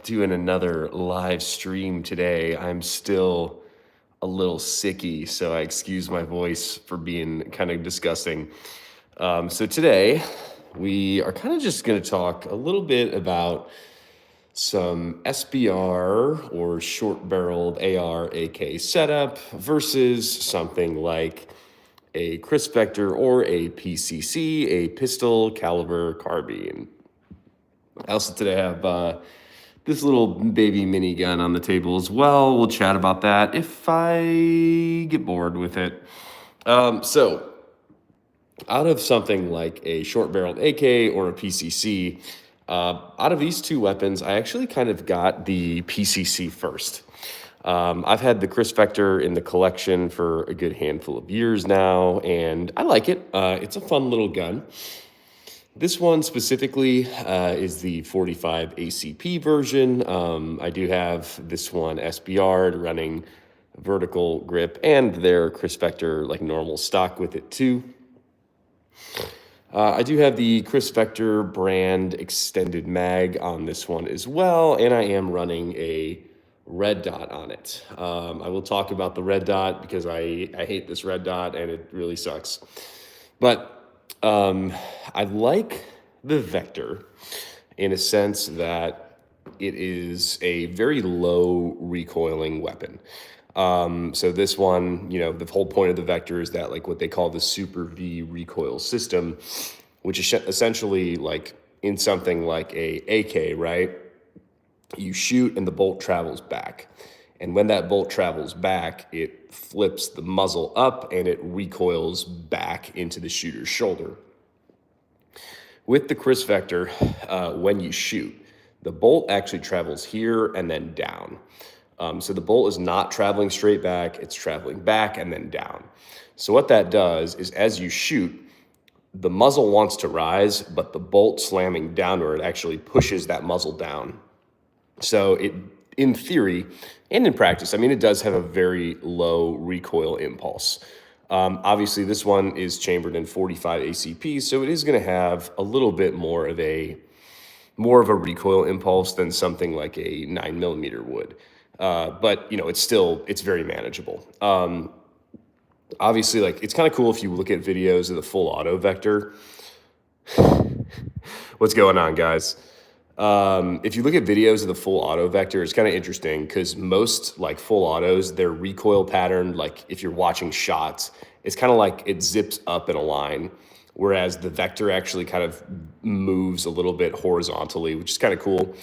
doing another live stream today. I'm still a little sicky, so I excuse my voice for being kind of disgusting. So today we are kind of just going to talk a little bit about some SBR or short-barreled AR AK setup versus something like a Crisp Vector or a PCC, a pistol caliber carbine. I also today have this little baby minigun on the table as well. We'll chat about that if I get bored with it. So out of something like a short-barreled AK or a PCC, out of these two weapons, I actually kind of got the PCC first. I've had the Crisp Vector in the collection for a good handful of years now, and I like it. It's a fun little gun. This one specifically is the 45 ACP version. I do have this one SBR running vertical grip and their Crisp Vector like normal stock with it too. I do have the Crisp Vector brand extended mag on this one as well, and I am running a red dot on it. I will talk about the red dot because I hate this red dot and it really sucks. But I like the Vector in a sense that it is a very low recoiling weapon. So this one, the whole point of the Vector is that like what they call the Super V recoil system, which is essentially like in something like a AK, right? You shoot and the bolt travels back. And when that bolt travels back, it flips the muzzle up and it recoils back into the shooter's shoulder. With the Crisp Vector, when you shoot, the bolt actually travels here and then down. So the bolt is not traveling straight back, it's traveling back and then down. So what that does is as you shoot, the muzzle wants to rise, but the bolt slamming downward actually pushes that muzzle down. So it, in theory and in practice, it does have a very low recoil impulse. Obviously, this one is chambered in 45 ACP, so it is going to have a little bit more of a recoil impulse than something like a 9mm would. But it's very manageable. Obviously, like it's kind of cool if you look at videos of the full auto Vector. What's going on, guys? If you look at videos of the full auto Vector, it's kind of interesting because most like full autos, their recoil pattern, like if you're watching shots, it's kind of like it zips up in a line, whereas the Vector actually kind of moves a little bit horizontally, which is kind of cool.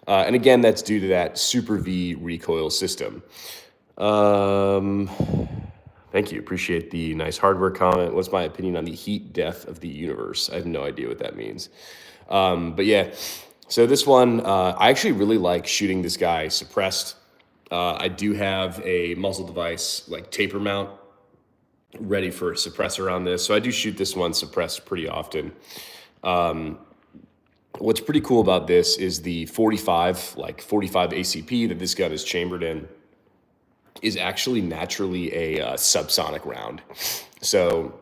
And again, that's due to that Super V recoil system. Thank you. Appreciate the nice hardware comment. What's my opinion on the heat death of the universe? I have no idea what that means. But yeah. So this one, I actually really like shooting this guy suppressed. I do have a muzzle device like taper mount ready for a suppressor on this. So I do shoot this one suppressed pretty often. What's pretty cool about this is the 45 ACP that this gun is chambered in is actually naturally a subsonic round. So,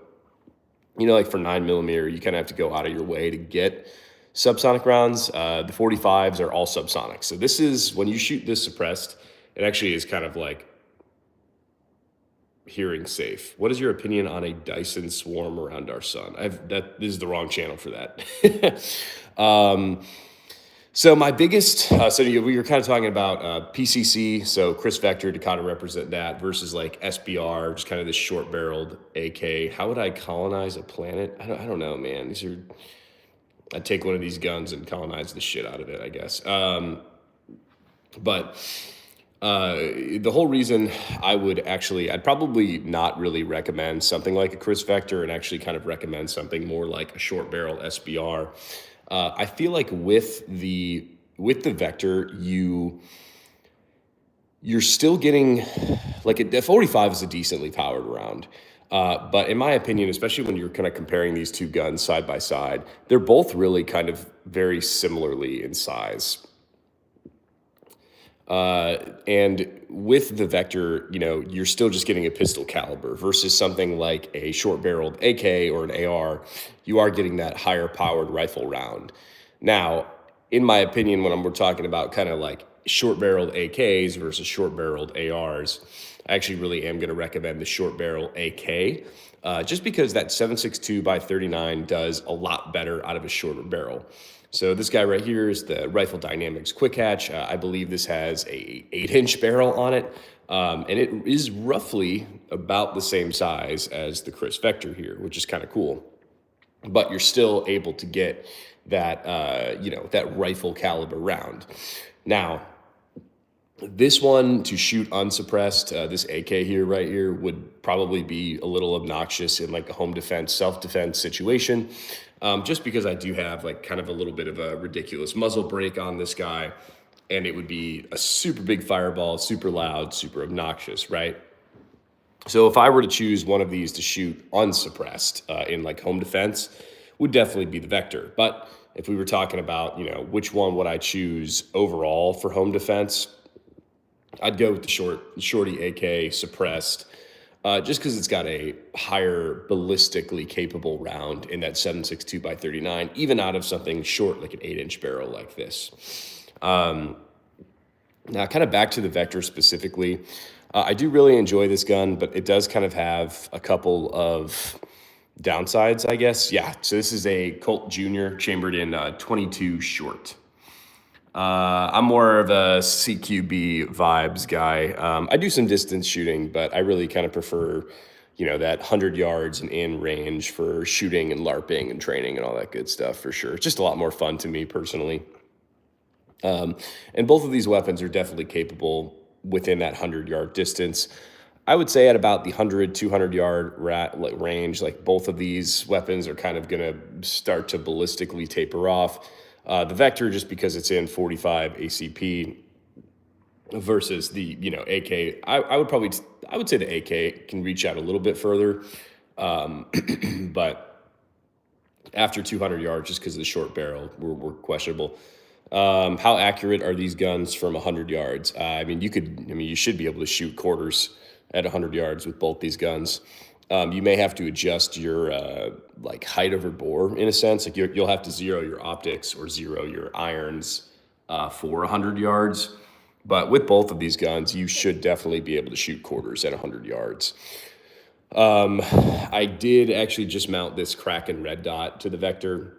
like for 9mm, you kind of have to go out of your way to get subsonic rounds. The 45s are all subsonic. So this is, when you shoot this suppressed, it actually is kind of like hearing safe. What is your opinion on a Dyson swarm around our sun? This is the wrong channel for that. So my biggest, we were kind of talking about PCC, so Crisp Vector to kind of represent that versus like SBR, just kind of this short-barreled AK. How would I colonize a planet? I don't know, man. I'd take one of these guns and colonize the shit out of it, I guess. But the whole reason I'd probably not really recommend something like a Crisp Vector and actually kind of recommend something more like a short barrel SBR. I feel like with the Vector, you're still getting, like the 45 is a decently powered round. But in my opinion, especially when you're kind of comparing these two guns side by side, they're both really kind of very similarly in size. And with the Vector, you're still just getting a pistol caliber versus something like a short-barreled AK or an AR. You are getting that higher powered rifle round. Now, in my opinion, when we're talking about kind of like short barreled AKs versus short barreled ARs, I actually really am going to recommend the short barrel AK, just because that 7.62 by 39 does a lot better out of a shorter barrel. So this guy right here is the Rifle Dynamics Quickhatch. I believe this has a 8-inch barrel on it, and it is roughly about the same size as the Chris Vector here, which is kind of cool. But you're still able to get that that rifle caliber round. Now, this one to shoot unsuppressed, this AK here right here would probably be a little obnoxious in like a home defense, self-defense situation, just because I do have like kind of a little bit of a ridiculous muzzle brake on this guy, and it would be a super big fireball, super loud, super obnoxious, right? So if I were to choose one of these to shoot unsuppressed in like home defense, would definitely be the Vector. But if we were talking about, which one would I choose overall for home defense, I'd go with the shorty AK suppressed, just because it's got a higher ballistically capable round in that 7.62 by 39, even out of something short like an 8-inch barrel like this. Now, kind of back to the Vector specifically, I do really enjoy this gun, but it does kind of have a couple of downsides, I guess. Yeah, so this is a Colt Junior chambered in 22 short. I'm more of a CQB vibes guy. I do some distance shooting, but I really kind of prefer, that 100 yards and in range for shooting and LARPing and training and all that good stuff for sure. It's just a lot more fun to me personally. And both of these weapons are definitely capable within that 100-yard distance. I would say at about the 100, 200-yard range, like both of these weapons are kind of going to start to ballistically taper off. The Vector, just because it's in 45 ACP versus the, AK, I would say the AK can reach out a little bit further. But after 200 yards, just because of the short barrel, we're questionable. How accurate are these guns from 100 yards? You should be able to shoot quarters at 100 yards with both these guns. You may have to adjust your height over bore in a sense. Like you'll have to zero your optics or zero your irons for 100 yards. But with both of these guns, you should definitely be able to shoot quarters at 100 yards. I did actually just mount this Kraken red dot to the Vector,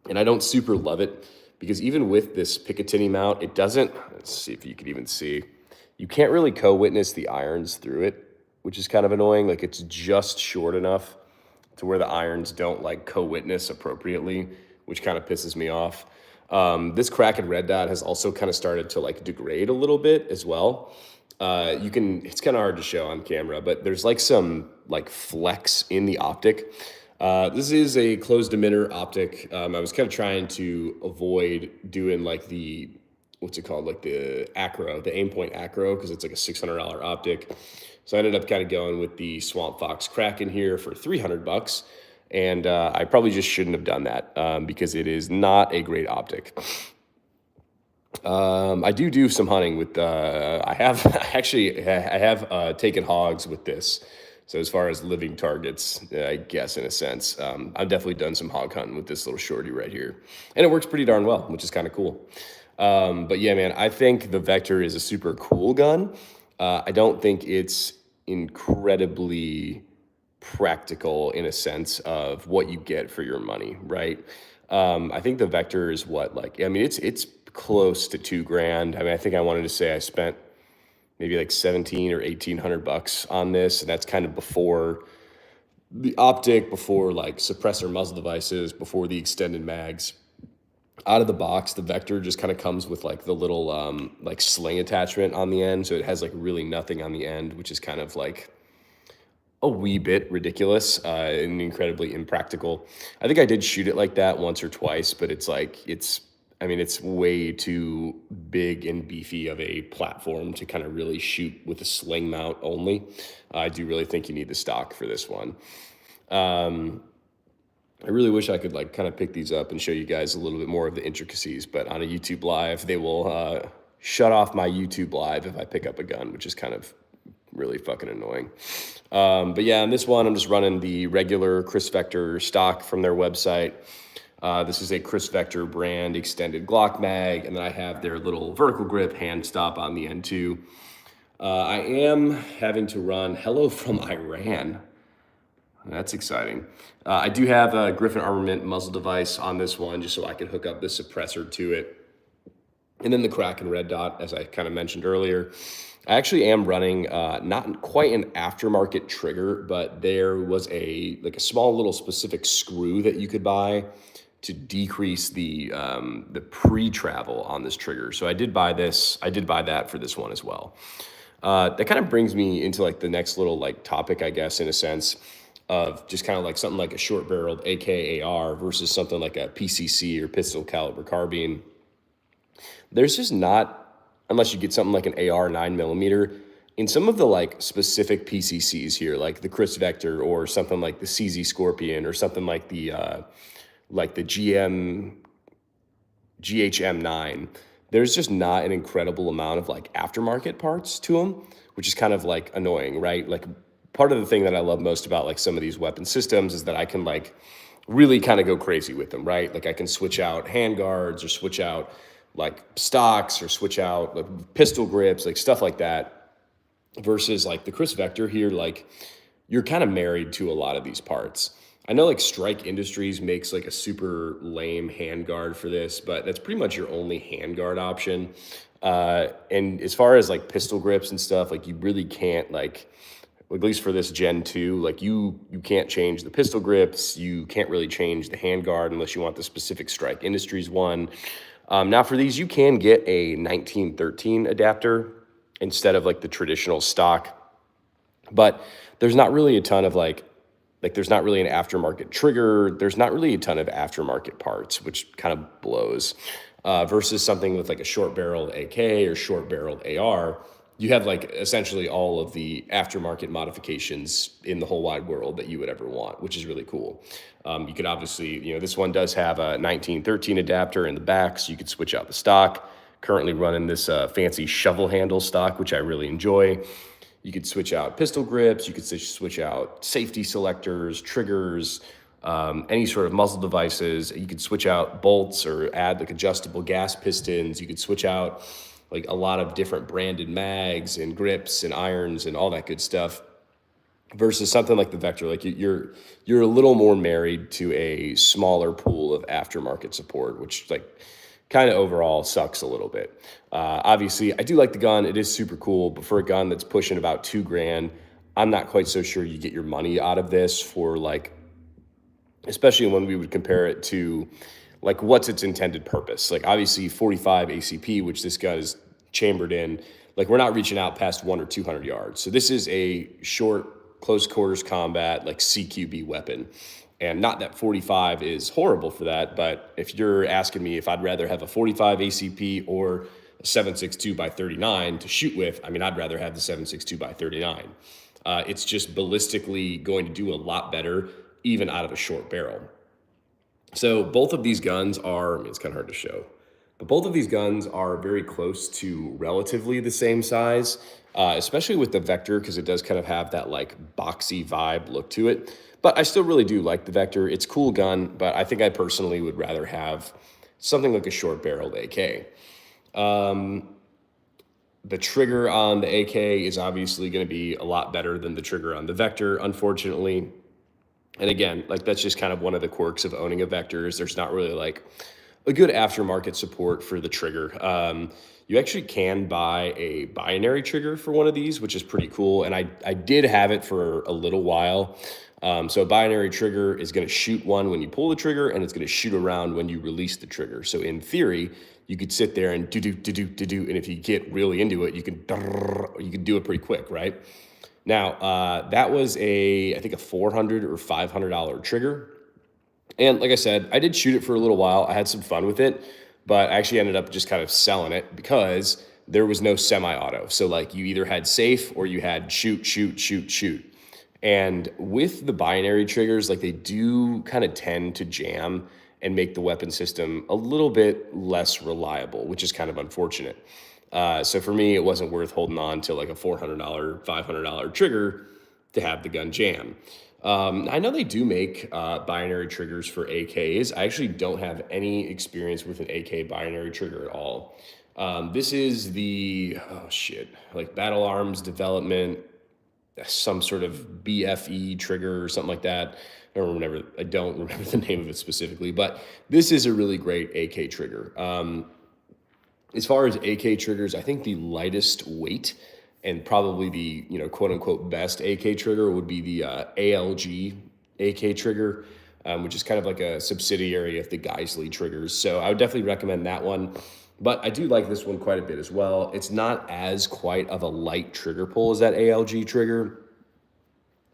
and I don't super love it because even with this Picatinny mount, it doesn't, let's see if you can even see, you can't really co-witness the irons through it, which is kind of annoying. Like it's just short enough to where the irons don't like co-witness appropriately, which kind of pisses me off. This Kraken red dot has also kind of started to like degrade a little bit as well. It's kind of hard to show on camera, but there's like some like flex in the optic. This is a closed emitter optic. I was kind of trying to avoid doing like the, what's it called? Like the acro, the Aimpoint acro, because it's like a $600 optic. So I ended up kind of going with the Swamp Fox Kraken here for $300. And I probably just shouldn't have done that because it is not a great optic. I do some hunting with, I have taken hogs with this. So as far as living targets, I guess in a sense, I've definitely done some hog hunting with this little shorty right here. And it works pretty darn well, which is kind of cool. But yeah, man, I think the Vector is a super cool gun. I don't think it's incredibly practical in a sense of what you get for your money, right? I think the Vector is it's close to $2,000. I mean, I think I wanted to say I spent maybe like 17 or 1,800 bucks on this. And that's kind of before the optic, before like suppressor muzzle devices, before the extended mags. Out of the box, the Vector just kind of comes with like the little like sling attachment on the end. So it has like really nothing on the end, which is kind of like a wee bit ridiculous and incredibly impractical. I think I did shoot it like that once or twice, but it's way too big and beefy of a platform to kind of really shoot with a sling mount only. I do really think you need the stock for this one. I really wish I could like kind of pick these up and show you guys a little bit more of the intricacies, but on a YouTube live, they will shut off my YouTube live if I pick up a gun, which is kind of really fucking annoying. But yeah, on this one, I'm just running the regular Chris Vector stock from their website. This is a Chris Vector brand extended Glock mag, and then I have their little vertical grip hand stop on the end too. I am having to run Hello from Iran. That's exciting. I do have a Griffin Armament muzzle device on this one just so I can hook up the suppressor to it. And then the Kraken red dot, as I kind of mentioned earlier. I actually am running not quite an aftermarket trigger, but there was a small little specific screw that you could buy to decrease the pre-travel on this trigger. So I did buy this. I did buy that for this one as well. That kind of brings me into like the next little like topic, I guess, in a sense, of just kind of like something like a short barreled AK/AR versus something like a PCC or pistol caliber carbine. There's just not, unless you get something like an AR 9mm, in some of the like specific PCCs here, like the Chris Vector or something like the CZ Scorpion or something like the GHM9, there's just not an incredible amount of like aftermarket parts to them, which is kind of like annoying, right? Like part of the thing that I love most about like some of these weapon systems is that I can like really kind of go crazy with them, right? Like I can switch out handguards or switch out like stocks or switch out like pistol grips, like stuff like that, versus like the Chris Vector here, like you're kind of married to a lot of these parts. I know like Strike Industries makes like a super lame handguard for this, but that's pretty much your only handguard option. And as far as like pistol grips and stuff, like you really can't like, at least for this Gen 2, like you can't change the pistol grips. You can't really change the handguard unless you want the specific Strike Industries one. Now for these, you can get a 1913 adapter instead of like the traditional stock, but there's not really a ton of like there's not really an aftermarket trigger. There's not really a ton of aftermarket parts, which kind of blows. Versus something with like a short barreled AK or short barreled AR, you have like essentially all of the aftermarket modifications in the whole wide world that you would ever want, which is really cool. You could obviously, this one does have a 1913 adapter in the back, so you could switch out the stock. Currently running this fancy shovel handle stock, which I really enjoy. You could switch out pistol grips. You could switch out safety selectors, triggers, any sort of muzzle devices. You could switch out bolts or add like adjustable gas pistons. You could switch out like a lot of different branded mags and grips and irons and all that good stuff. Versus something like the Vector, like you're a little more married to a smaller pool of aftermarket support, which like kind of overall sucks a little bit. Obviously, I do like the gun. It is super cool, but for a gun that's pushing about $2,000, I'm not quite so sure you get your money out of this for like, especially when we would compare it to like what's its intended purpose. Like obviously 45 ACP, which this gun is chambered in, like we're not reaching out past 100 or 200 yards. So this is a short, close quarters combat, like CQB weapon. And not that 45 is horrible for that, but if you're asking me if I'd rather have a 45 ACP or a 7.62 by 39 to shoot with, I mean, I'd rather have the 7.62 by 39. It's just ballistically going to do a lot better, even out of a short barrel. So both of these guns are, I mean, it's kind of hard to show, but both of these guns are very close to relatively the same size, especially with the Vector, because it does kind of have that like boxy vibe look to it. But I still really do like the Vector. It's a cool gun, but I think I personally would rather have something like a short barreled AK. The trigger on the AK is obviously going to be a lot better than the trigger on the Vector, unfortunately. And again, like that's just kind of one of the quirks of owning a Vector is there's not really like a good aftermarket support for the trigger. You actually can buy a binary trigger for one of these, which is pretty cool. And I did have it for a little while. So a binary trigger is going to shoot one when you pull the trigger, and it's going to shoot around when you release the trigger. So in theory, you could sit there and do, and if you get really into it, you can do it pretty quick, right? Now, that was I think a $400 or $500 trigger. And like I said, I did shoot it for a little while. I had some fun with it, but I actually ended up just kind of selling it because there was no semi-auto. So like you either had safe or you had shoot. And with the binary triggers, like they do kind of tend to jam and make the weapon system a little bit less reliable, which is kind of unfortunate. So for me, it wasn't worth holding on to like a $400, $500 trigger to have the gun jam. I know they do make binary triggers for AKs. I actually don't have any experience with an AK binary trigger at all. This is the, oh shit, like Battle Arms Development, some sort of BFE trigger or something like that. I don't remember the name of it specifically, but this is a really great AK trigger. As far as AK triggers, I think the lightest weight and probably the, quote unquote best AK trigger would be the ALG AK trigger, which is kind of like a subsidiary of the Geisley triggers. So I would definitely recommend that one. But I do like this one quite a bit as well. It's not as quite of a light trigger pull as that ALG trigger.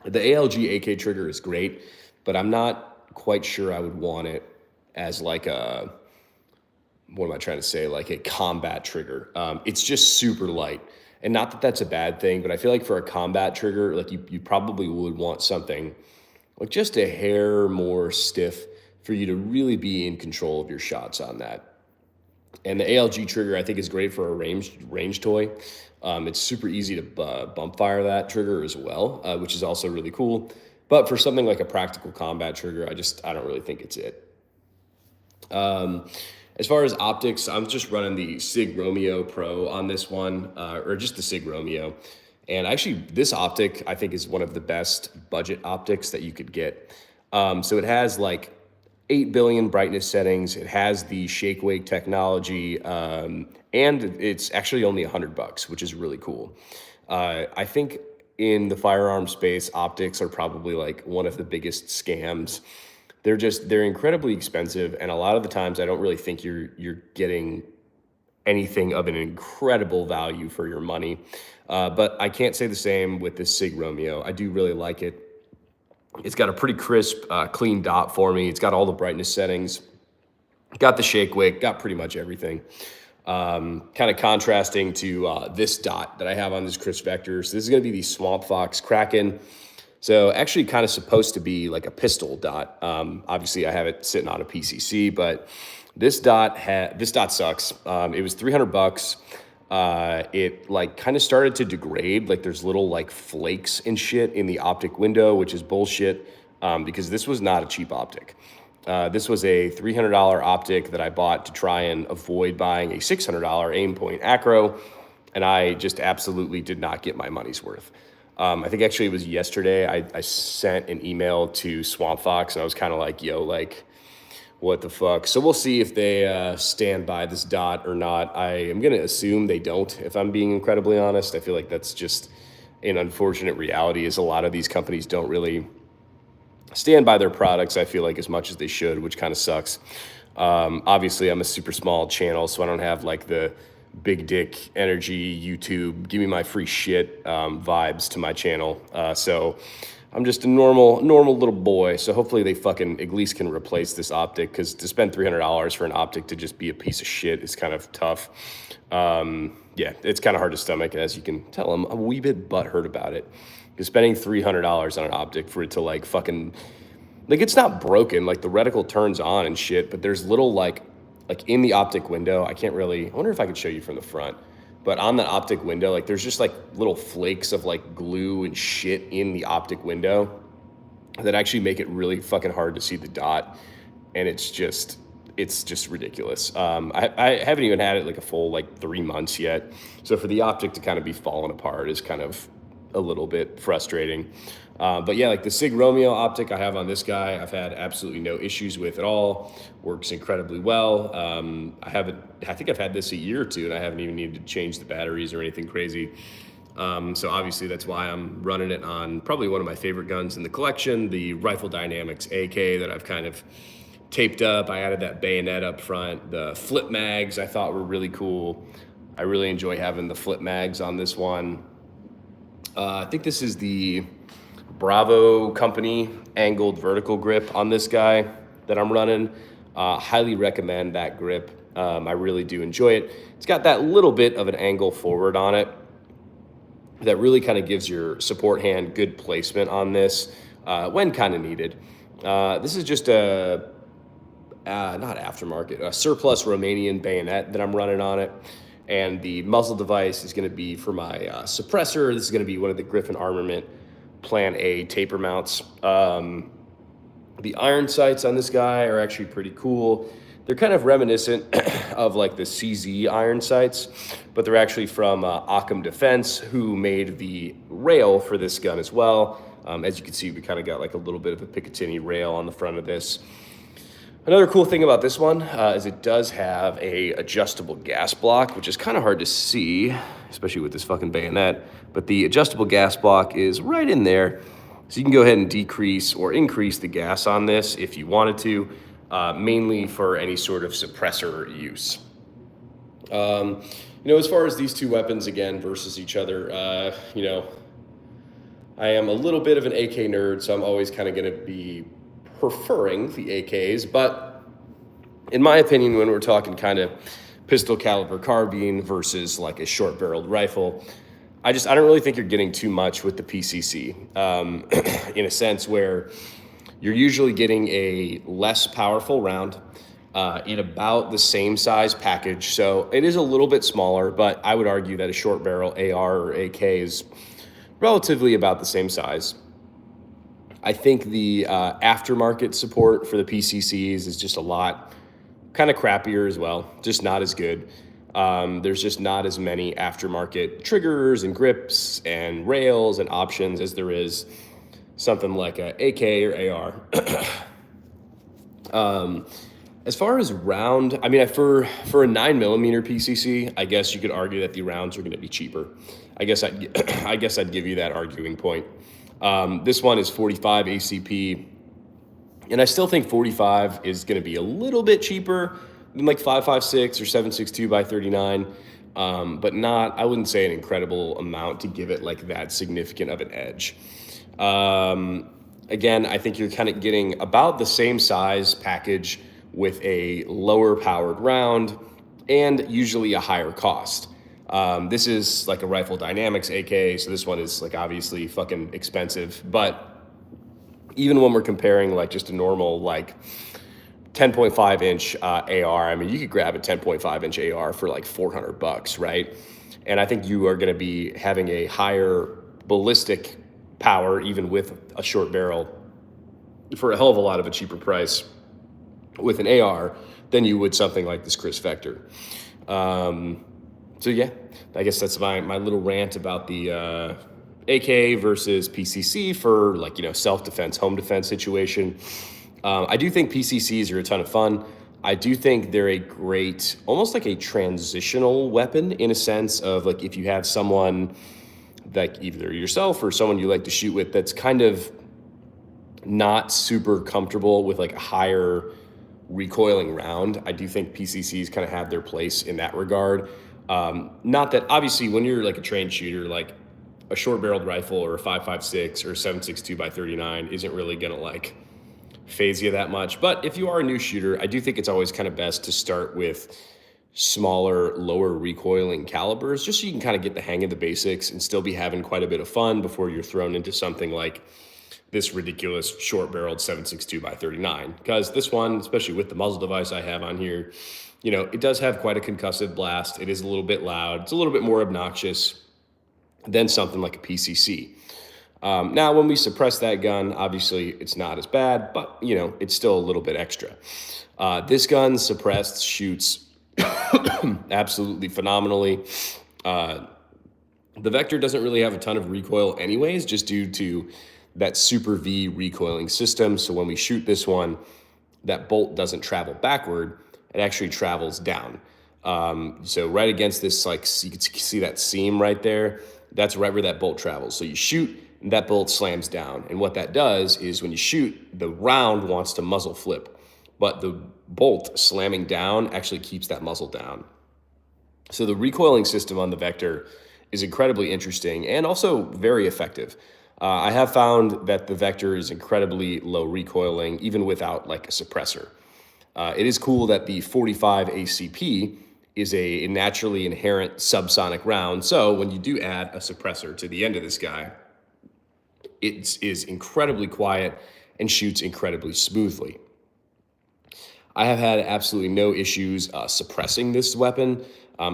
The ALG AK trigger is great, but I'm not quite sure I would want it as like a, what am I trying to say? Like a combat trigger. It's just super light. And not that that's a bad thing, but I feel like for a combat trigger, like you probably would want something like just a hair more stiff for you to really be in control of your shots on that. And the ALG trigger, I think, is great for a range toy. It's super easy to bump fire that trigger as well, which is also really cool. But for something like a practical combat trigger, I don't really think it's it. As far as optics, I'm just running the Sig Romeo Pro on this one, or just the Sig Romeo. And actually, this optic, I think, is one of the best budget optics that you could get. So it has like 8 billion brightness settings. It has the shake wake technology, and it's actually only $100, which is really cool. I think in the firearm space, optics are probably like one of the biggest scams. They're incredibly expensive, and a lot of the times I don't really think you're getting anything of an incredible value for your money. But I can't say the same with this Sig Romeo. I do really like it. It's got a pretty crisp, clean dot for me. It's got all the brightness settings, got the shake wake, got pretty much everything. Kind of contrasting to this dot that I have on this crisp vector. So this is going to be the Swamp Fox Kraken. So actually kind of supposed to be like a pistol dot. Obviously I have it sitting on a PCC, but this dot sucks. It was $300. It like kind of started to degrade. Like there's little like flakes and shit in the optic window, which is bullshit, because this was not a cheap optic. This was a $300 optic that I bought to try and avoid buying a $600 aim point acro, and I just absolutely did not get my money's worth. I think actually it was yesterday I sent an email to Swamp Fox, and I was kind of like, yo, like, what the fuck? So we'll see if they stand by this dot or not. I am going to assume they don't, if I'm being incredibly honest. I feel like that's just an unfortunate reality, is a lot of these companies don't really stand by their products, I feel like, as much as they should, which kind of sucks. Obviously, I'm a super small channel, so I don't have like the big dick energy YouTube, give me my free shit vibes to my channel. So I'm just a normal little boy. So hopefully they fucking at least can replace this optic, because to spend $300 for an optic to just be a piece of shit is kind of tough. Yeah, it's kind of hard to stomach. And as you can tell, I'm a wee bit butthurt about it. Because spending $300 on an optic for it to like fucking, like, it's not broken. Like the reticle turns on and shit, but there's little like in the optic window, I wonder if I could show you from the front, but on the optic window, like there's just like little flakes of like glue and shit in the optic window that actually make it really fucking hard to see the dot. And it's just ridiculous. I haven't even had it like a full like 3 months yet. So for the optic to kind of be falling apart is kind of a little bit frustrating. But yeah, like the Sig Romeo optic I have on this guy, I've had absolutely no issues with at all. Works incredibly well. I think I've had this a year or two, and I haven't even needed to change the batteries or anything crazy. So obviously that's why I'm running it on probably one of my favorite guns in the collection, the Rifle Dynamics AK that I've kind of taped up. I added that bayonet up front. The flip mags I thought were really cool. I really enjoy having the flip mags on this one. I think this is the Bravo company angled vertical grip on this guy that I'm running. Highly recommend that grip. I really do enjoy it. It's got that little bit of an angle forward on it that really kind of gives your support hand good placement on this when kind of needed. This is just a not aftermarket, a surplus Romanian bayonet that I'm running on it. And the muzzle device is going to be for my suppressor. This is going to be one of the Griffin Armament Plan A taper mounts. The iron sights on this guy are actually pretty cool. They're kind of reminiscent of like the CZ iron sights, but they're actually from Occam Defense, who made the rail for this gun as well. As you can see, we kind of got like a little bit of a Picatinny rail on the front of this. Another cool thing about this one is it does have a adjustable gas block, which is kind of hard to see, especially with this fucking bayonet. But the adjustable gas block is right in there. So you can go ahead and decrease or increase the gas on this if you wanted to, mainly for any sort of suppressor use. As far as these two weapons, again, versus each other, I am a little bit of an AK nerd, so I'm always kind of going to be preferring the AKs. But in my opinion, when we're talking kind of pistol caliber carbine versus like a short barreled rifle, I don't really think you're getting too much with the PCC, in a sense where you're usually getting a less powerful round in about the same size package. So it is a little bit smaller, but I would argue that a short barrel AR or AK is relatively about the same size. I think the aftermarket support for the PCCs is just a lot kind of crappier as well, just not as good. There's just not as many aftermarket triggers and grips and rails and options as there is something like a AK or AR. As far as round, for a 9mm PCC, I guess you could argue that the rounds are going to be cheaper. I guess I'd give you that arguing point. This one is 45 ACP, and I still think 45 is going to be a little bit cheaper than like 5.56 or 7.62 by 39, but not, I wouldn't say an incredible amount to give it like that significant of an edge. Again, I think you're kind of getting about the same size package with a lower powered round and usually a higher cost. This is like a Rifle Dynamics AK, so this one is like obviously fucking expensive, but even when we're comparing like just a normal like 10.5 inch AR, you could grab a 10.5 inch AR for like $400, right? And I think you are going to be having a higher ballistic power, even with a short barrel, for a hell of a lot of a cheaper price with an AR than you would something like this Chris Vector. So yeah, I guess that's my little rant about the AK versus PCC for like, self-defense, home defense situation. I do think PCCs are a ton of fun. I do think they're a great, almost like a transitional weapon in a sense of like if you have someone like either yourself or someone you like to shoot with that's kind of not super comfortable with like a higher recoiling round, I do think PCCs kind of have their place in that regard. Not that obviously when you're like a trained shooter, like a short barreled rifle or a 5.56 or a 7.62 by 39 isn't really gonna like phase you that much. But if you are a new shooter, I do think it's always kind of best to start with smaller, lower recoiling calibers, just so you can kind of get the hang of the basics and still be having quite a bit of fun before you're thrown into something like this ridiculous short barreled 7.62 by 39. Because this one, especially with the muzzle device I have on here, it does have quite a concussive blast. It is a little bit loud. It's a little bit more obnoxious than something like a PCC. Now, when we suppress that gun, obviously it's not as bad, but it's still a little bit extra. This gun suppressed shoots absolutely phenomenally. The Vector doesn't really have a ton of recoil anyways, just due to that Super V recoiling system. So when we shoot this one, that bolt doesn't travel backward, it actually travels down. So right against this, like you can see that seam right there, that's right where that bolt travels. So you shoot, and that bolt slams down. And what that does is when you shoot, the round wants to muzzle flip, but the bolt slamming down actually keeps that muzzle down. So the recoiling system on the Vector is incredibly interesting and also very effective. I have found that the Vector is incredibly low recoiling, even without like a suppressor. It is cool that the 45 ACP is a naturally inherent subsonic round. So when you do add a suppressor to the end of this guy, it is incredibly quiet and shoots incredibly smoothly. I have had absolutely no issues suppressing this weapon.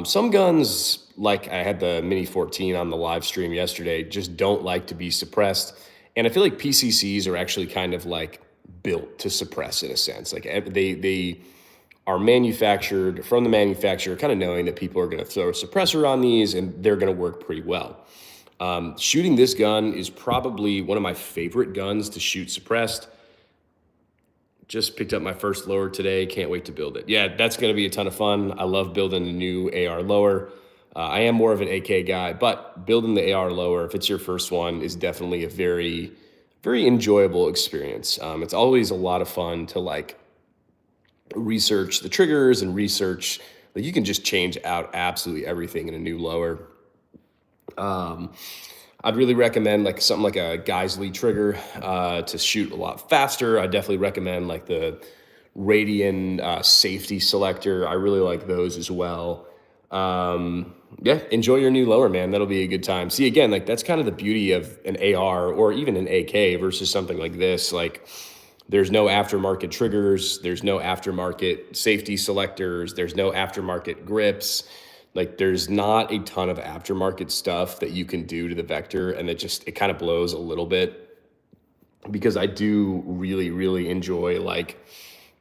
Some guns, like I had the Mini 14 on the live stream yesterday, just don't like to be suppressed. And I feel like PCCs are actually kind of like built to suppress in a sense. Like they are manufactured from the manufacturer, kind of knowing that people are going to throw a suppressor on these and they're going to work pretty well. Shooting this gun is probably one of my favorite guns to shoot suppressed. Just picked up my first lower today. Can't wait to build it. Yeah, that's going to be a ton of fun. I love building a new AR lower. I am more of an AK guy, but building the AR lower, if it's your first one, is definitely a very, very enjoyable experience. It's always a lot of fun to like research the triggers and research, like you can just change out absolutely everything in a new lower. I'd really recommend like something like a Geisley trigger to shoot a lot faster. I definitely recommend like the Radian safety selector. I really like those as well. Yeah, enjoy your new lower, man. That'll be a good time. See, again, like that's kind of the beauty of an AR or even an AK versus something like this. Like there's no aftermarket triggers. There's no aftermarket safety selectors. There's no aftermarket grips. Like there's not a ton of aftermarket stuff that you can do to the Vector, and it kind of blows a little bit because I do really, really enjoy like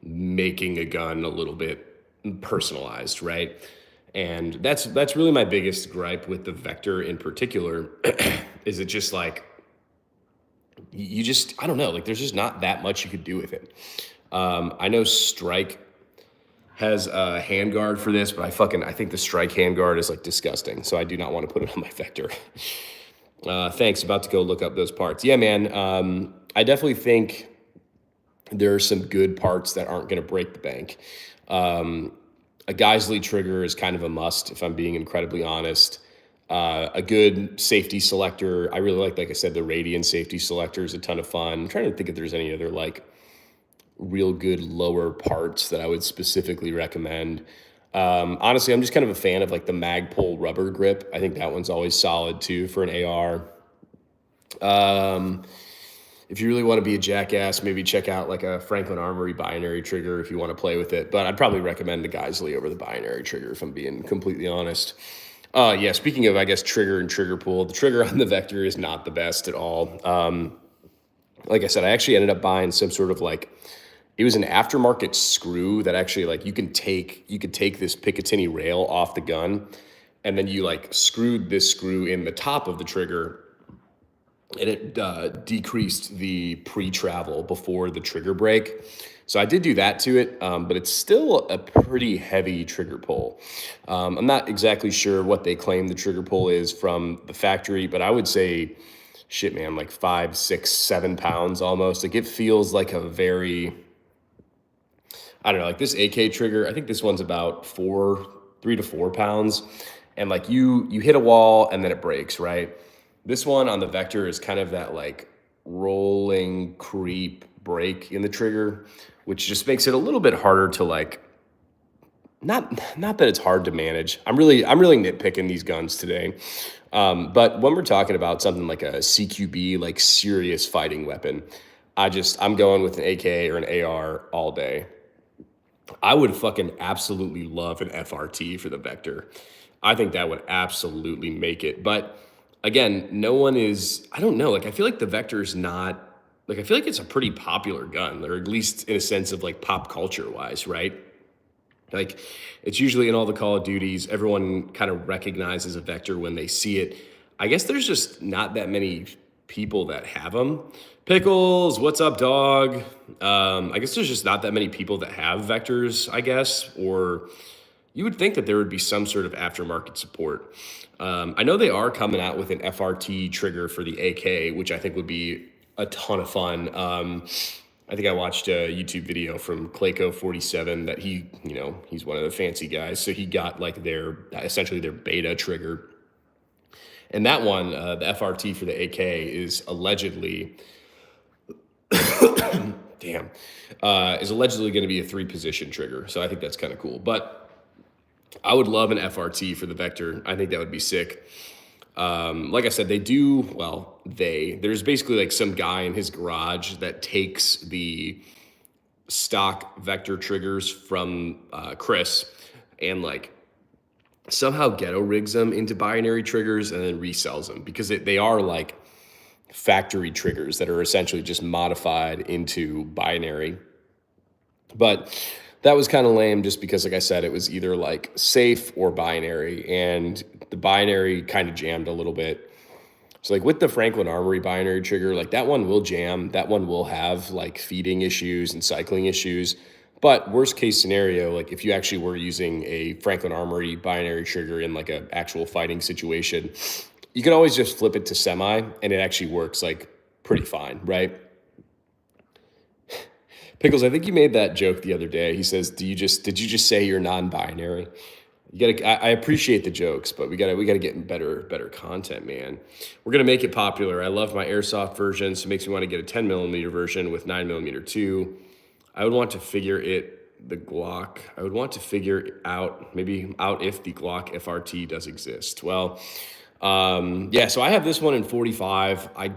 making a gun a little bit personalized, right? And that's really my biggest gripe with the Vector in particular is it just like you just, I don't know, like there's just not that much you could do with it. I know Strike has a handguard for this, but I think the Strike handguard is like disgusting. So I do not want to put it on my Vector. Thanks, about to go look up those parts. Yeah, man, I definitely think there are some good parts that aren't going to break the bank. A Geisley trigger is kind of a must, if I'm being incredibly honest. A good safety selector. I really like I said, the Radian safety selector is a ton of fun. I'm trying to think if there's any other like real good lower parts that I would specifically recommend. Honestly, I'm just kind of a fan of like the Magpul rubber grip. I think that one's always solid too for an AR. If you really want to be a jackass, maybe check out like a Franklin Armory binary trigger if you want to play with it. But I'd probably recommend the Geisley over the binary trigger if I'm being completely honest. Yeah, speaking of, I guess, trigger and trigger pull, the trigger on the Vector is not the best at all. Like I said, I actually ended up buying some sort of like, it was an aftermarket screw that actually like you could take this Picatinny rail off the gun, and then you like screwed this screw in the top of the trigger, and it decreased the pre-travel before the trigger break. So I did do that to it, but it's still a pretty heavy trigger pull. I'm not exactly sure what they claim the trigger pull is from the factory, but I would say, shit, man, like 5, 6, 7 pounds almost. Like it feels like a very, I don't know, like this AK trigger, I think this one's about 3 to 4 pounds. And like you hit a wall and then it breaks, right? This one on the Vector is kind of that like rolling creep break in the trigger, which just makes it a little bit harder to like, not that it's hard to manage. I'm really nitpicking these guns today. But when we're talking about something like a CQB, like serious fighting weapon, I'm going with an AK or an AR all day. I would fucking absolutely love an FRT for the Vector. I think that would absolutely make it. But again, no one is, I don't know, like I feel like the Vector is not, like I feel like it's a pretty popular gun, or at least in a sense of like pop culture wise, right? Like it's usually in all the Call of Duties, everyone kind of recognizes a Vector when they see it. I guess there's just not that many people that have them. Pickles, what's up, dog? I guess there's just not that many people that have Vectors, I guess, or you would think that there would be some sort of aftermarket support. I know they are coming out with an FRT trigger for the AK, which I think would be a ton of fun. I think I watched a YouTube video from Clayco47 that he's one of the fancy guys. So he got like essentially their beta trigger. And that one, the FRT for the AK is allegedly, is allegedly going to be a 3-position trigger. So I think that's kind of cool. But I would love an FRT for the Vector. I think that would be sick. Like I said, there's basically like some guy in his garage that takes the stock Vector triggers from Chris and like somehow ghetto rigs them into binary triggers and then resells them, because they are like, factory triggers that are essentially just modified into binary. But that was kind of lame just because, like I said, it was either like safe or binary, and the binary kind of jammed a little bit. So like with the Franklin Armory binary trigger, like that one will jam, that one will have like feeding issues and cycling issues. But worst case scenario, like if you actually were using a Franklin Armory binary trigger in like an actual fighting situation, you can always just flip it to semi and it actually works like pretty fine, right? Pickles, I think you made that joke the other day. He says, did you just say you're non-binary? You gotta. I appreciate the jokes, but we gotta get better content, man. We're gonna make it popular. I love my airsoft version, so it makes me want to get a 10mm version with 9mm too. I would want to figure the Glock. I would want to figure out if the Glock FRT does exist. Well, yeah. So I have this one in 45. I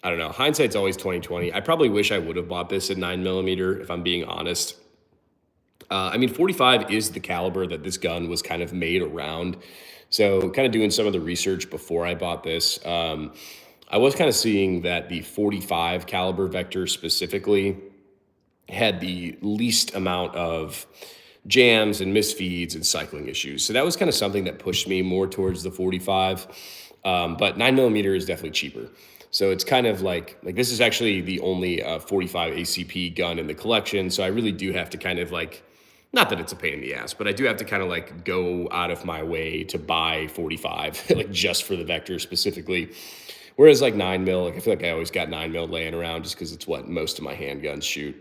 don't know. Hindsight's always 2020. I probably wish I would have bought this at 9mm, if I'm being honest. I mean, 45 is the caliber that this gun was kind of made around. So kind of doing some of the research before I bought this, I was kind of seeing that the 45 caliber Vector specifically had the least amount of jams and misfeeds and cycling issues. So that was kind of something that pushed me more towards the 45. But 9mm is definitely cheaper. So it's kind of like this is actually the only 45 ACP gun in the collection. So I really do have to kind of like, not that it's a pain in the ass, but I do have to kind of like go out of my way to buy 45, like just for the Vector specifically. Whereas like 9mm, like I feel like I always got 9mm laying around just because it's what most of my handguns shoot.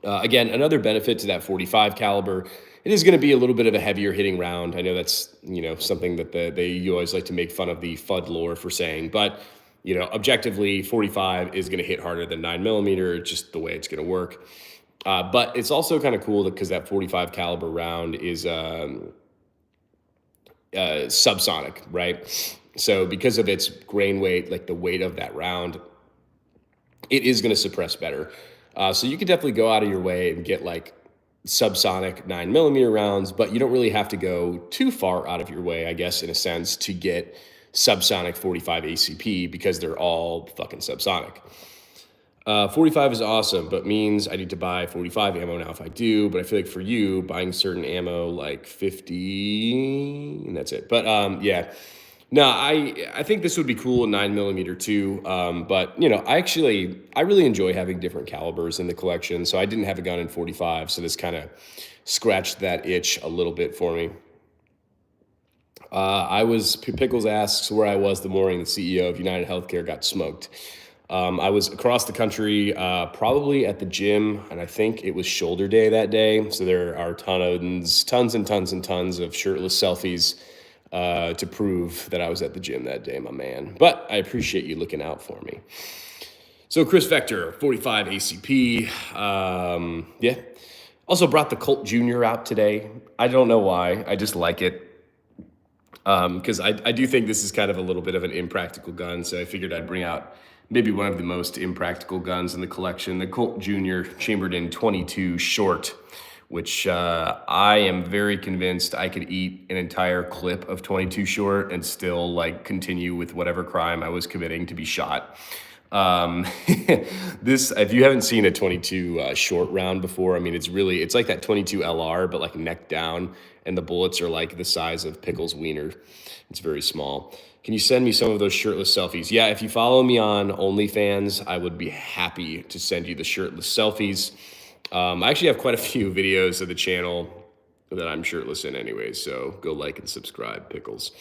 Again, another benefit to that 45 caliber, it is going to be a little bit of a heavier hitting round. I know that's, something that you always like to make fun of the FUD lore for saying, but objectively 45 is going to hit harder than 9mm, just the way it's going to work. But it's also kind of cool because that 45 caliber round is subsonic, right? So because of its grain weight, like the weight of that round, it is going to suppress better. So you can definitely go out of your way and get like subsonic 9mm rounds, but you don't really have to go too far out of your way, I guess, in a sense, to get subsonic 45 ACP because they're all fucking subsonic. 45 is awesome, but means I need to buy 45 ammo now if I do. But I feel like for you, buying certain ammo like 50, and that's it. But yeah, no, I think this would be cool in 9mm too. But I really enjoy having different calibers in the collection. So I didn't have a gun in 45, so this kind of scratched that itch a little bit for me. Pickles asks where I was the morning the CEO of United Healthcare got smoked. I was across the country, probably at the gym, and I think it was shoulder day that day. So there are tons and tons of shirtless selfies to prove that I was at the gym that day, my man. But I appreciate you looking out for me. So Chris Vector, 45 ACP. Yeah. Also brought the Colt Jr. out today. I don't know why. I just like it. Because I do think this is kind of a little bit of an impractical gun. So I figured I'd bring out maybe one of the most impractical guns in the collection, the Colt Jr. chambered in 22 short, which I am very convinced I could eat an entire clip of 22 short and still like continue with whatever crime I was committing to be shot. If you haven't seen a 22 short round before, I mean, it's like that 22 LR, but like neck down, and the bullets are like the size of Pickles' wiener. It's very small. Can you send me some of those shirtless selfies? Yeah, if you follow me on OnlyFans, I would be happy to send you the shirtless selfies. I actually have quite a few videos of the channel that I'm shirtless in anyways, so go like and subscribe, Pickles.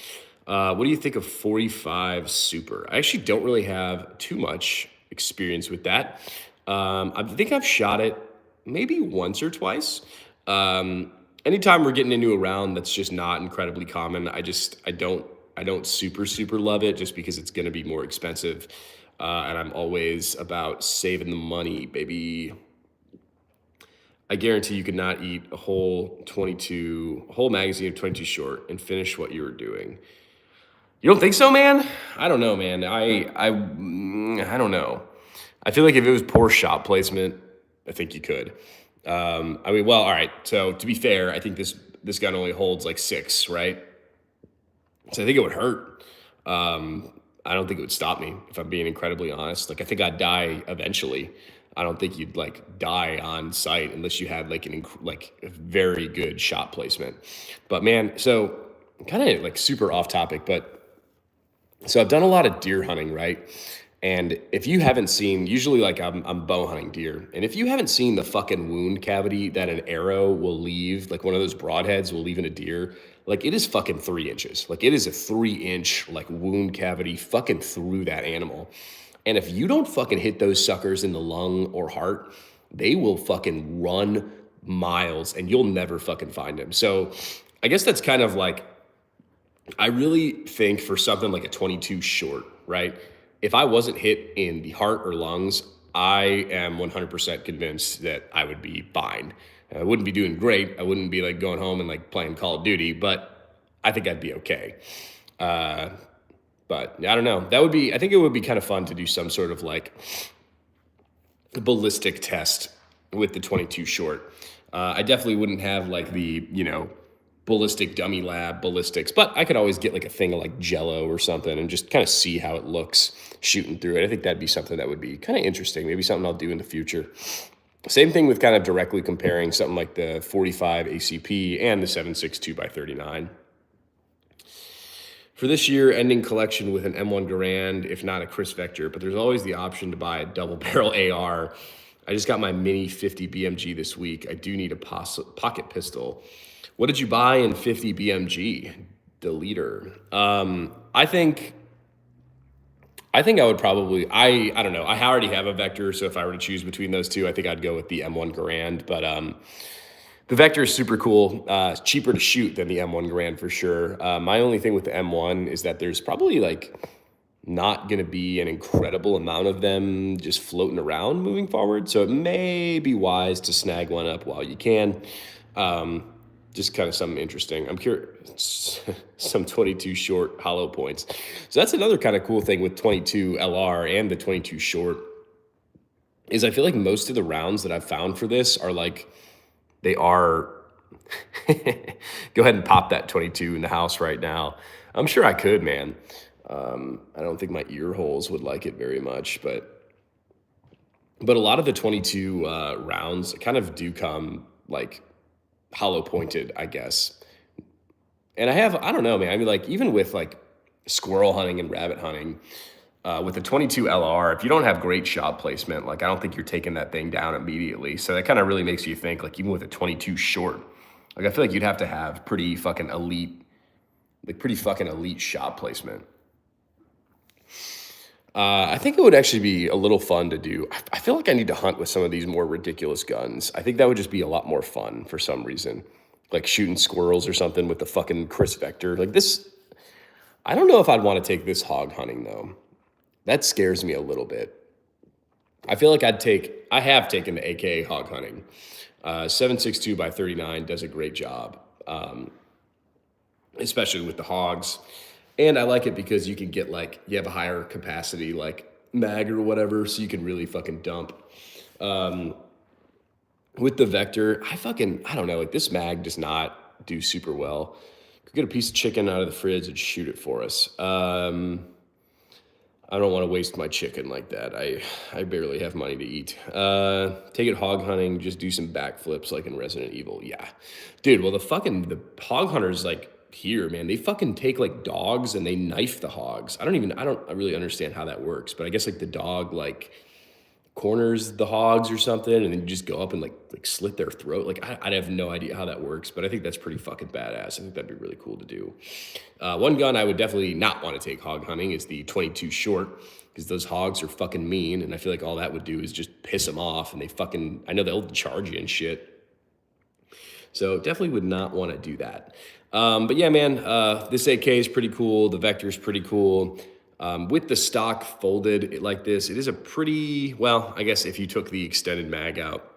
What do you think of 45 Super? I actually don't really have too much experience with that. I think I've shot it maybe once or twice. Anytime we're getting into a round that's just not incredibly common, I don't super love it just because it's going to be more expensive. And I'm always about saving the money, baby. I guarantee you could not eat a whole magazine of 22 short and finish what you were doing. You don't think so, man? I don't know, man. I don't know. I feel like if it was poor shot placement, I think you could. All right. So to be fair, I think this gun only holds like 6, right? So I think it would hurt. I don't think it would stop me, if I'm being incredibly honest. Like, I think I'd die eventually. I don't think you'd like die on site unless you had like like a very good shot placement. But man, so kind of like super off topic, but so I've done a lot of deer hunting, right? And if you haven't seen, usually like I'm bow hunting deer, and if you haven't seen the fucking wound cavity that an arrow will leave, like one of those broadheads will leave in a deer, like it is fucking 3 inches. Like it is a 3 inch like wound cavity fucking through that animal. And if you don't fucking hit those suckers in the lung or heart, they will fucking run miles and you'll never fucking find them. So I guess that's kind of like, I really think for something like a 22 short, right? If I wasn't hit in the heart or lungs, I am 100% convinced that I would be fine. I wouldn't be doing great. I wouldn't be like going home and like playing Call of Duty, but I think I'd be okay. Uh, but I don't know. That would be, I think it would be kind of fun to do some sort of like ballistic test with the 22 short. I definitely wouldn't have like the, ballistic dummy lab ballistics, but I could always get like a thing of like Jello or something and just kind of see how it looks shooting through it. I think that'd be something that would be kind of interesting. Maybe something I'll do in the future. Same thing with kind of directly comparing something like the 45 ACP and the 7.62 by 39. For this year, ending collection with an M1 Garand, if not a Chris Vector, but there's always the option to buy a double barrel AR. I just got my Mini 50 BMG this week. I do need a pocket pistol. What did you buy in 50 BMG? The leader. I think I would probably, I don't know. I already have a Vector, so if I were to choose between those two, I think I'd go with the M1 Garand. But the Vector is super cool. It's cheaper to shoot than the M1 Garand for sure. My only thing with the M1 is that there's probably like not going to be an incredible amount of them just floating around moving forward. So it may be wise to snag one up while you can. Just kind of something interesting. I'm curious, some 22 short hollow points. So that's another kind of cool thing with 22 LR and the 22 short is I feel like most of the rounds that I've found for this are like, they are, go ahead and pop that 22 in the house right now. I'm sure I could, man. I don't think my ear holes would like it very much, but a lot of the 22 rounds kind of do come like hollow pointed, I guess. And I don't know, man. I mean, like even with like squirrel hunting and rabbit hunting, with the 22 LR, if you don't have great shot placement, like I don't think you're taking that thing down immediately. So that kind of really makes you think, like even with a 22 short, like I feel like you'd have to have pretty fucking elite shot placement. I think it would actually be a little fun to do. I feel like I need to hunt with some of these more ridiculous guns. I think that would just be a lot more fun for some reason. Like shooting squirrels or something with the fucking Chris Vector. Like this, I don't know if I'd want to take this hog hunting though. That scares me a little bit. I feel like I have taken the AK hog hunting. 7.62 by 39 does a great job, especially with the hogs. And I like it because you can get like, you have a higher capacity like mag or whatever, so you can really fucking dump. With the Vector, I don't know, like this mag does not do super well. Could get a piece of chicken out of the fridge and shoot it for us. I don't want to waste my chicken like that. I barely have money to eat. Take it hog hunting, just do some backflips like in Resident Evil. Yeah. Dude, well the hog hunters like here, man, they fucking take like dogs and they knife the hogs. I don't really understand how that works, but I guess like the dog like corners the hogs or something, and then you just go up and like slit their throat. Like I have no idea how that works, but I think that's pretty fucking badass. I think that'd be really cool to do. One gun I would definitely not want to take hog hunting is the 22 short, because those hogs are fucking mean, and I feel like all that would do is just piss them off, and I know they'll charge you and shit. So definitely would not want to do that. But yeah, man, this AK is pretty cool. The Vector is pretty cool. With the stock folded like this, it is a pretty, well, I guess if you took the extended mag out,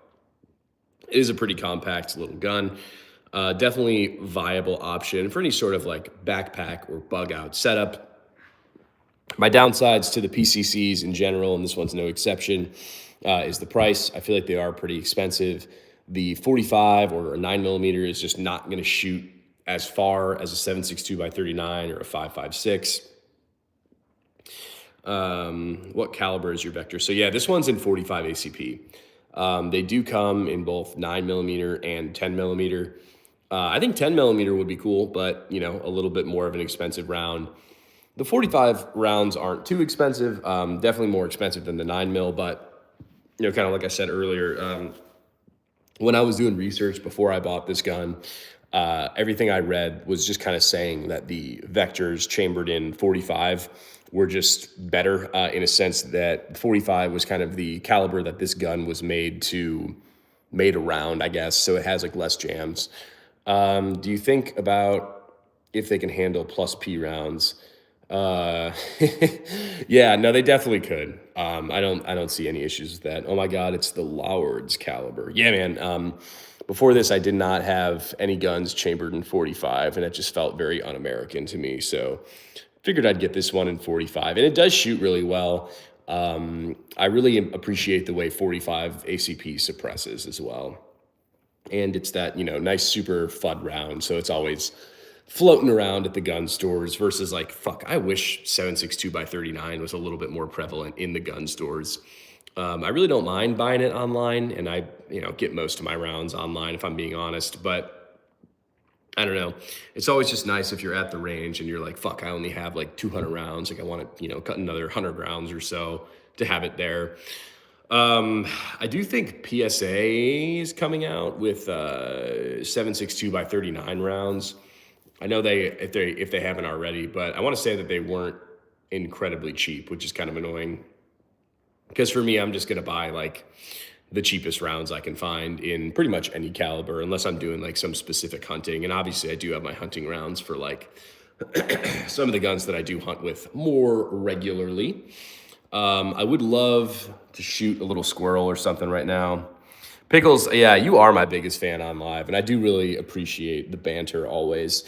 it is a pretty compact little gun. Definitely viable option for any sort of like backpack or bug out setup. My downsides to the PCCs in general, and this one's no exception, is the price. I feel like they are pretty expensive. The 45 or a 9mm is just not going to shoot as far as a 7.62 by 39 or a 5.56. What caliber is your Vector? So yeah, this one's in 45 ACP. They do come in both 9mm and 10mm. I think 10mm would be cool, but you know, a little bit more of an expensive round. The 45 rounds aren't too expensive, definitely more expensive than the 9mm, but you know, kind of like I said earlier, when I was doing research before I bought this gun, everything I read was just kind of saying that the Vectors chambered in 45 were just better in a sense that 45 was kind of the caliber that this gun was made around, I guess. So it has like less jams. Do you think about if they can handle plus P rounds? Uh, yeah, no, they definitely could. I don't see any issues with that. Oh my God, it's the Lowards caliber. Yeah, man. Before this, I did not have any guns chambered in 45, and it just felt very un-American to me. So figured I'd get this one in 45, and it does shoot really well. I really appreciate the way 45 ACP suppresses as well. And it's that, you know, nice super FUD round. So it's always floating around at the gun stores versus like, fuck, I wish 7.62x39 was a little bit more prevalent in the gun stores. I really don't mind buying it online, and I, you know, get most of my rounds online if I'm being honest, but I don't know. It's always just nice if you're at the range and you're like, fuck, I only have like 200 rounds. Like I want to, you know, cut another 100 rounds or so to have it there. I do think PSA is coming out with 7.62x39 rounds. I know if they haven't already, but I want to say that they weren't incredibly cheap, which is kind of annoying. Because for me, I'm just gonna buy like the cheapest rounds I can find in pretty much any caliber, unless I'm doing like some specific hunting. And obviously, I do have my hunting rounds for like some of the guns that I do hunt with more regularly. I would love to shoot a little squirrel or something right now. Pickles, yeah, you are my biggest fan on live, and I do really appreciate the banter always.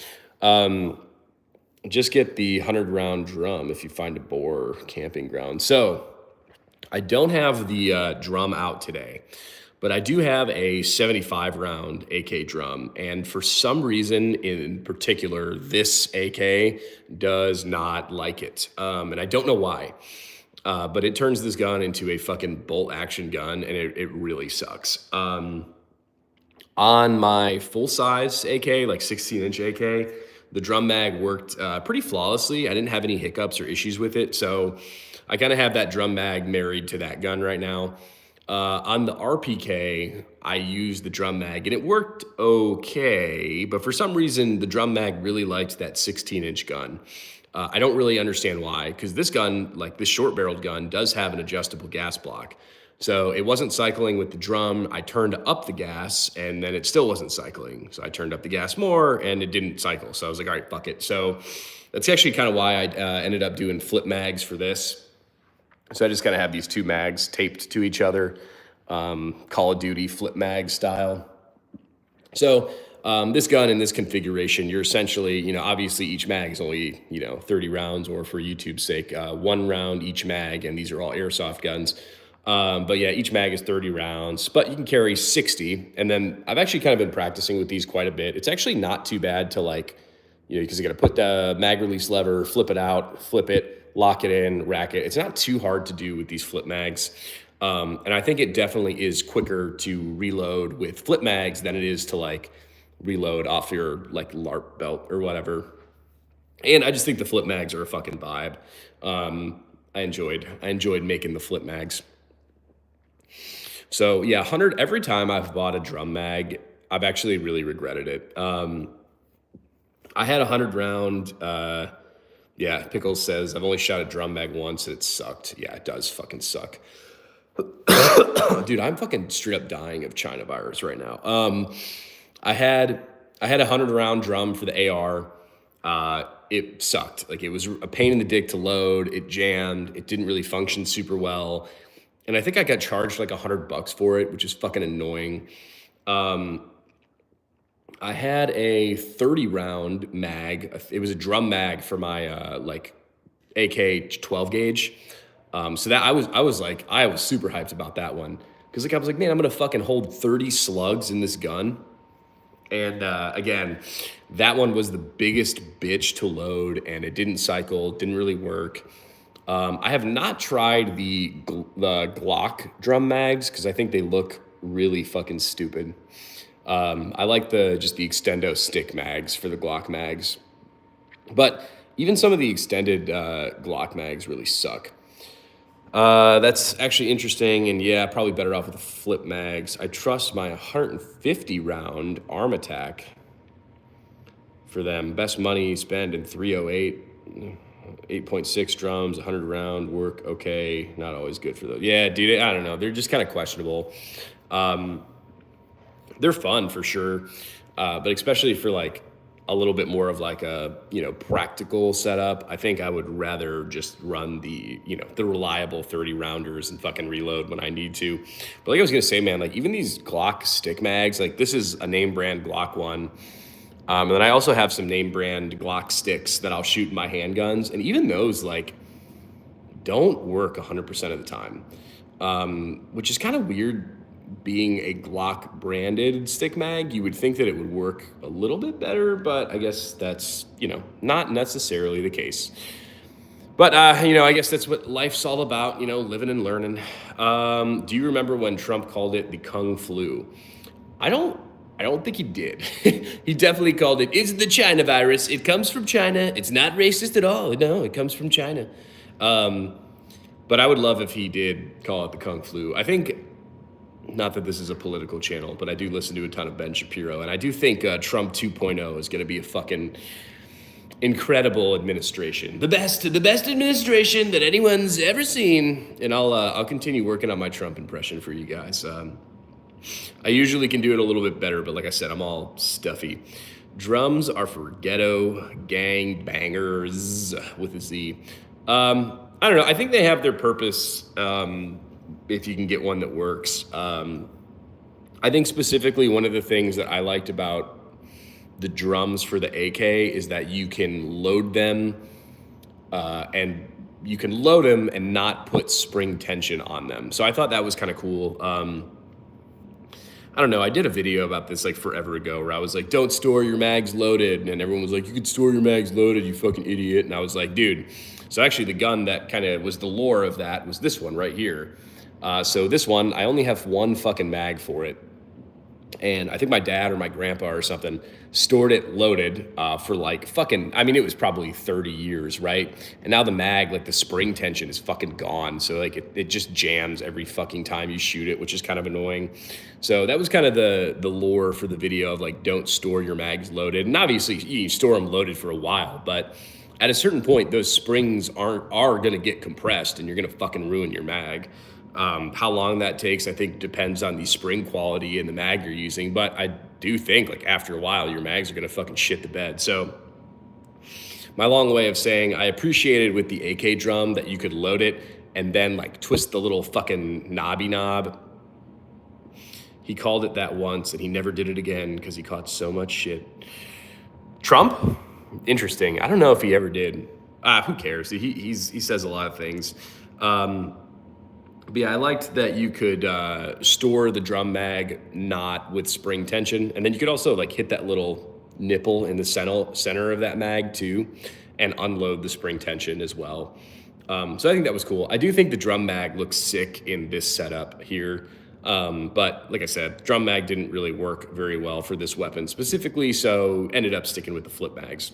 Just get the 100-round drum if you find a boar camping ground. So I don't have the drum out today, but I do have a 75-round AK drum, and for some reason in particular, this AK does not like it, and I don't know why. But it turns this gun into a fucking bolt action gun, and it really sucks. On my full size AK, like 16-inch AK, the drum mag worked pretty flawlessly. I didn't have any hiccups or issues with it. So I kind of have that drum mag married to that gun right now. On the RPK, I used the drum mag and it worked okay, but for some reason, the drum mag really liked that 16-inch gun. I don't really understand why, because this gun, like this short-barreled gun, does have an adjustable gas block. So it wasn't cycling with the drum. I turned up the gas, and then it still wasn't cycling. So I turned up the gas more, and it didn't cycle. So I was like, all right, fuck it. So that's actually kind of why I ended up doing flip mags for this. So I just kind of have these two mags taped to each other, Call of Duty flip mag style. So this gun in this configuration, you're essentially, you know, obviously each mag is only, you know, 30 rounds, or for YouTube's sake, 1 round each mag, and these are all airsoft guns. But yeah, each mag is 30 rounds, but you can carry 60. And then I've actually kind of been practicing with these quite a bit. It's actually not too bad to like, you know, because you got to put the mag release lever, flip it out, flip it, lock it in, rack it. It's not too hard to do with these flip mags. And I think it definitely is quicker to reload with flip mags than it is to like reload off your like LARP belt or whatever. And I just think the flip mags are a fucking vibe. I enjoyed making the flip mags. So yeah, 100, every time I've bought a drum mag, I've actually really regretted it. I had a 100-round, yeah, Pickles says, I've only shot a drum mag once and it sucked. Yeah, it does fucking suck. Dude, I'm fucking straight up dying of China virus right now. I had a 100-round drum for the AR. It sucked. Like, it was a pain in the dick to load. It jammed. It didn't really function super well. And I think I got charged like $100 for it, which is fucking annoying. I had a 30-round mag. It was a drum mag for my like AK 12 gauge. So that I was super hyped about that one, because like I was like, man, I'm gonna fucking hold 30 slugs in this gun. And again, that one was the biggest bitch to load, and it didn't cycle, didn't really work. I have not tried the Glock drum mags because I think they look really fucking stupid. I like the extendo stick mags for the Glock mags, but even some of the extended Glock mags really suck. That's actually interesting, and yeah, probably better off with the flip mags. I trust my 150 round arm attack for them. Best money spent in 308, 8.6 drums, 100 round work. Okay, not always good for those. Yeah, dude, I don't know. They're just kind of questionable. They're fun for sure, but especially for like a little bit more of like a practical setup, I think I would rather just run the reliable 30 rounders and fucking reload when I need to. But like I was gonna say, man, like even these Glock stick mags, like this is a name brand Glock one. And then I also have some name brand Glock sticks that I'll shoot in my handguns, and even those like don't work 100% of the time, which is kind of weird. Being a Glock branded stick mag, you would think that it would work a little bit better, but I guess that's not necessarily the case. But I guess that's what life's all about, living and learning. Do you remember when Trump called it the Kung flu? I don't. I don't think he did. He definitely called it's the China virus. It comes from China. It's not racist at all. No, it comes from China. But I would love if he did call it the Kung flu. I think, not that this is a political channel, but I do listen to a ton of Ben Shapiro, and I do think Trump 2.0 is going to be a fucking incredible administration. The best administration that anyone's ever seen. And I'll continue working on my Trump impression for you guys. I usually can do it a little bit better, but like I said, I'm all stuffy. Drums are for ghetto gang bangers with a Z. I don't know. I think they have their purpose if you can get one that works. I think specifically one of the things that I liked about the drums for the AK is that you can load them and not put spring tension on them. So I thought that was kind of cool. I don't know. I did a video about this like forever ago where I was like, don't store your mags loaded. And everyone was like, you could store your mags loaded, you fucking idiot. And I was like, dude. So actually the gun that kind of was the lore of that was this one right here. So this one, I only have one fucking mag for it. And I think my dad or my grandpa or something stored it loaded for like fucking, I mean, it was probably 30 years, right? And now the mag, like the spring tension is fucking gone. So like it just jams every fucking time you shoot it, which is kind of annoying. So that was kind of the lore for the video of like, don't store your mags loaded. And obviously you store them loaded for a while, but at a certain point, those springs are going to get compressed and you're going to fucking ruin your mag. How long that takes, I think, depends on the spring quality and the mag you're using. But I do think, like, after a while, your mags are going to fucking shit the bed. So my long way of saying I appreciated with the AK drum that you could load it and then, like, twist the little fucking knobby knob. He called it that once, and he never did it again because he caught so much shit. Trump? Interesting. I don't know if he ever did. Who cares? He says a lot of things. But yeah, I liked that you could store the drum mag not with spring tension. And then you could also like hit that little nipple in the center of that mag too and unload the spring tension as well. So I think that was cool. I do think the drum mag looks sick in this setup here. But like I said, drum mag didn't really work very well for this weapon specifically, so ended up sticking with the flip mags.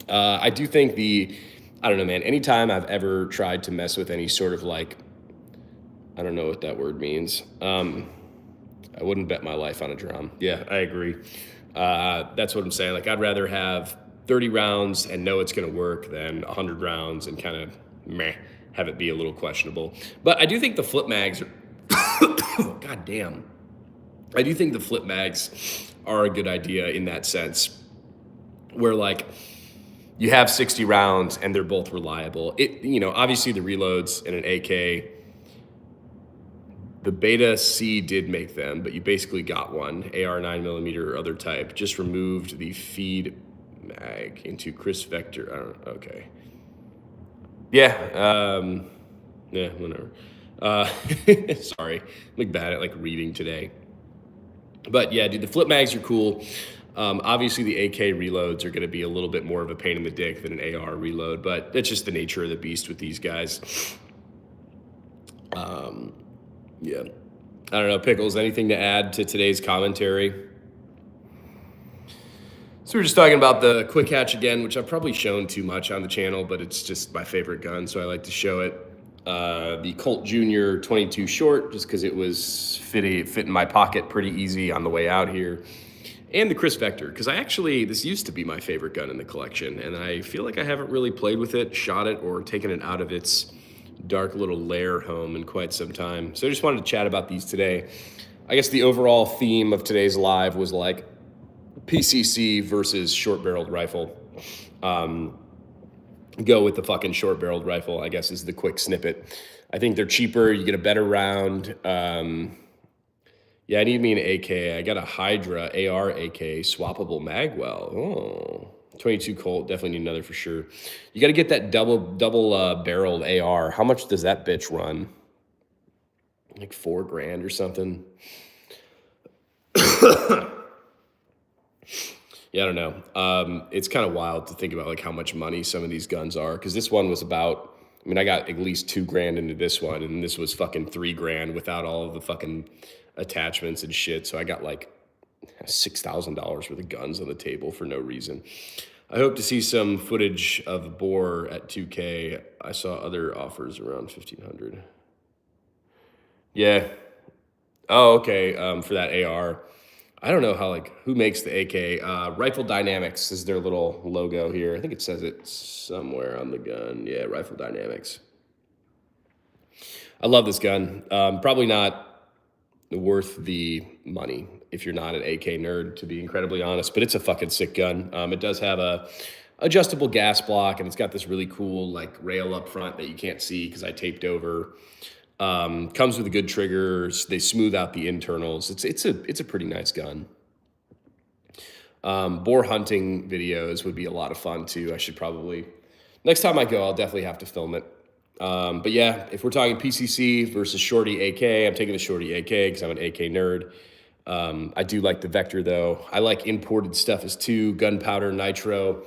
I do think I don't know, man, anytime I've ever tried to mess with any sort of like, I don't know what that word means. I wouldn't bet my life on a drum. Yeah, I agree. That's what I'm saying. Like, I'd rather have 30 rounds and know it's going to work than 100 rounds and kind of have it be a little questionable. But I do think the flip mags God damn. I do think the flip mags are a good idea in that sense, where like you have 60 rounds and they're both reliable. Obviously the reloads in an AK, the Beta C did make them, but you basically got one, AR 9mm or other type. Just removed the feed mag into Chris Vector. I don't know. Okay. Yeah. Yeah, whatever. Sorry. I'm like bad at like reading today. But yeah, dude, the flip mags are cool. Obviously, the AK reloads are going to be a little bit more of a pain in the dick than an AR reload, but it's just the nature of the beast with these guys. Yeah. I don't know, Pickles, anything to add to today's commentary? So we're just talking about the Quickhatch again, which I've probably shown too much on the channel, but it's just my favorite gun, so I like to show it. The Colt Junior 22 short, just because it was fit in my pocket pretty easy on the way out here. And the Chris Vector, because this used to be my favorite gun in the collection, and I feel like I haven't really played with it, shot it, or taken it out of its dark little lair home in quite some time. So I just wanted to chat about these today. I guess the overall theme of today's live was like PCC versus short-barreled rifle. Go with the fucking short-barreled rifle, I guess, is the quick snippet. I think they're cheaper. You get a better round. Yeah, I need me an AK. I got a Hydra AR AK swappable magwell. Oh, 22 Colt. Definitely need another for sure. You got to get that double barreled AR. How much does that bitch run? Like $4 grand or something. Yeah, I don't know. It's kind of wild to think about like how much money some of these guns are, because this one was about, I mean, I got at least $2 grand into this one, and this was fucking $3 grand without all of the fucking attachments and shit. So I got like $6,000 worth of guns on the table for no reason. I hope to see some footage of Boar at 2K. I saw other offers around 1,500. Yeah. Oh, okay. For that AR. I don't know how, like, who makes the AK. Rifle Dynamics is their little logo here. I think it says it somewhere on the gun. Yeah, Rifle Dynamics. I love this gun. Probably not worth the money if you're not an AK nerd, to be incredibly honest, but it's a fucking sick gun. It does have a adjustable gas block, and it's got this really cool, like, rail up front that you can't see because I taped over. Comes with a good triggers. They smooth out the internals. It's a pretty nice gun. Boar hunting videos would be a lot of fun too. I should probably, next time I go, I'll definitely have to film it. But yeah, if we're talking PCC versus Shorty AK, I'm taking the Shorty AK because I'm an AK nerd. I do like the Vector though. I like imported stuff as too, gunpowder, nitro.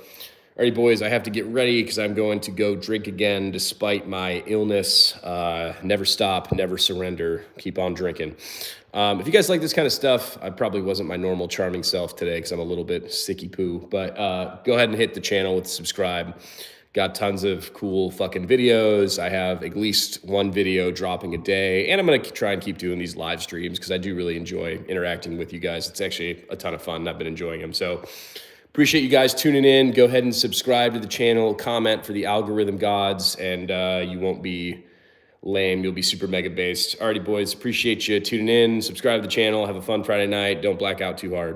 All right, boys, I have to get ready because I'm going to go drink again despite my illness. Never stop, never surrender. Keep on drinking. If you guys like this kind of stuff, I probably wasn't my normal charming self today because I'm a little bit sicky poo. But go ahead and hit the channel with subscribe. Got tons of cool fucking videos. I have at least one video dropping a day. And I'm going to try and keep doing these live streams because I do really enjoy interacting with you guys. It's actually a ton of fun. I've been enjoying them. So appreciate you guys tuning in. Go ahead and subscribe to the channel, comment for the algorithm gods, and you won't be lame. You'll be super mega based. Alrighty, boys. Appreciate you tuning in. Subscribe to the channel. Have a fun Friday night. Don't black out too hard.